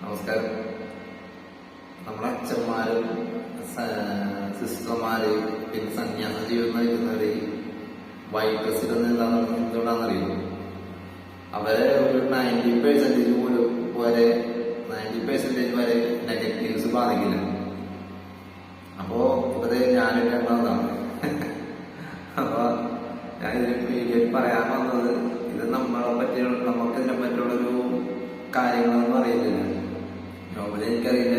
നമസ്കാരം. നമ്മുടെ അച്ഛന്മാരും സിസ്റ്റർമാര് പിന്നെ സന്യാസ ജീവിതം നയിക്കുന്നവര് വൈറ്റ് ഡ്രസ്സിലൊന്നും എന്തുകൊണ്ടാണെന്നറിയും. അവരെ ഒരു 90% പോലും വരെ 90% വരെ നെഗറ്റീവ്സ് ബാധിക്കില്ല. അപ്പോ ഇപ്പത് ഞാനൊരു രണ്ടാമതാണ്. അപ്പൊ ഞാൻ ഇതിന് വീഡിയോയിൽ പറയാൻ വന്നത്, ഇത് നമ്മളെ പറ്റിയുള്ള നമുക്ക് ഇതിനെ പറ്റിയുള്ളൊരു കാര്യങ്ങളൊന്നും അറിയില്ല. നോബല് എനിക്കറിയില്ല.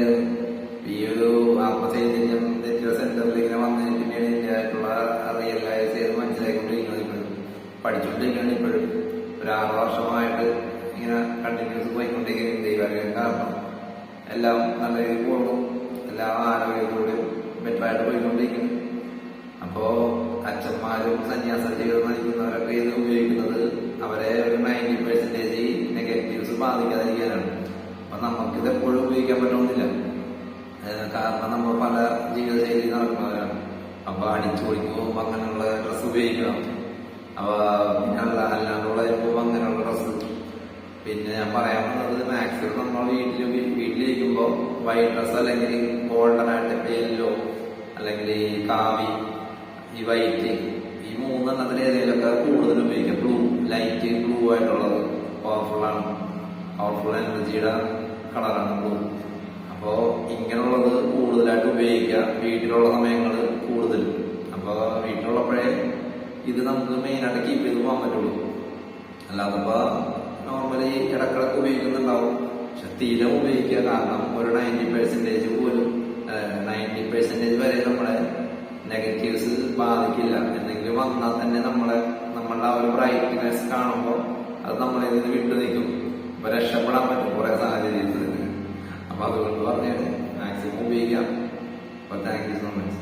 ഈ ഒരു ആത്മചൈതന്യം തെറ്റിയ സെന്ററിൽ ഇങ്ങനെ വന്നതിന് പിന്നീട് ഇതിന്റെ ആയിട്ടുള്ള റിയലൈസ് ചെയ്ത് മനസ്സിലാക്കിക്കൊണ്ടിരിക്കുന്നത്. ഇപ്പോഴും പഠിച്ചുകൊണ്ടിരിക്കുകയാണ്. ഇപ്പോഴും ഒരു 6 വർഷമായിട്ട് ഇങ്ങനെ കണ്ടിന്യൂസ് പോയിക്കൊണ്ടിരിക്കുന്നത്. ദൈവാനുഗ്രഹം കാരണം എല്ലാം നല്ല രീതിയിൽ പോകും. എല്ലാം ആരോഗ്യത്തോടെയും ബെറ്ററായിട്ട് പോയിക്കൊണ്ടിരിക്കുന്നു. അപ്പോ അച്ഛന്മാരും സന്യാസ ജീവിതം നയിക്കുന്നവരൊക്കെ ഇത് ഉപയോഗിക്കുന്നത് അവരെ ഒരു 90% നെഗറ്റീവ്സ് ബാധിക്കാതിരിക്കാനാണ്. അപ്പൊ നമുക്കിത് എപ്പോഴും ഉപയോഗിക്കാൻ പറ്റണമെന്നില്ല. കാരണം നമ്മൾ പല ജീവിതശൈലി നടക്കുന്നവരാണ്. അപ്പൊ അടിച്ചു പൊളിക്കുമ്പോൾ അങ്ങനെയുള്ള ഡ്രസ്സ് ഉപയോഗിക്കണം. അപ്പൊ പിന്നെ അല്ലാണ്ടുള്ള ചിലപ്പോൾ അങ്ങനെയുള്ള ഡ്രസ്സ്. പിന്നെ ഞാൻ പറയാൻ വന്നത്, മാക്സിമം നമ്മൾ വീട്ടിലിരിക്കുമ്പോ വൈറ്റ് ഡ്രസ്സ് അല്ലെങ്കിൽ ഗോൾഡൻ ആയിട്ട് യെല്ലോ അല്ലെങ്കിൽ കാവി, ഈ വൈറ്റ്, ഈ 3 എണ്ണത്തിൽ ഏതെങ്കിലുമൊക്കെ കൂടുതൽ ഉപയോഗിക്കാം. ബ്ലൂ, ലൈറ്റ് ബ്ലൂ ആയിട്ടുള്ളത് പവർഫുൾ എനർജിയുടെ കളറാണ് ബ്ലൂ. അപ്പോ ഇങ്ങനെയുള്ളത് കൂടുതലായിട്ട് ഉപയോഗിക്കുക വീട്ടിലുള്ള സമയങ്ങൾ കൂടുതൽ. അപ്പൊ വീട്ടിലുള്ളപ്പോഴേ ഇത് നമുക്ക് മെയിനായിട്ട് കീപ്പ് ചെയ്ത് പോകാൻ പറ്റുള്ളൂ. അല്ലാത്തപ്പോ നോർമലി ഇടക്കിടക്ക് ഉപയോഗിക്കുന്നുണ്ടാവും. പക്ഷെ തീരെ ഉപയോഗിക്കുക. കാരണം ഒരു 90% പോലും 90% വരെ നമ്മളെ നെഗറ്റീവ്സ് ബാധിക്കില്ല. എന്തെങ്കിലും വന്നാൽ തന്നെ നമ്മളുടെ ആ ഒരു ബ്രൈറ്റ്നെസ് കാണുമ്പോൾ അത് നമ്മളെ ഇതിന് വിട്ടു നിൽക്കും. അപ്പൊ രക്ഷപ്പെടാൻ പറ്റും കുറെ സാഹചര്യത്തിൽ. അപ്പൊ അതുകൊണ്ട് പറഞ്ഞാൽ മാക്സിമം ഉപയോഗിക്കാം. അപ്പൊ താങ്ക് യു സോ മച്ച്.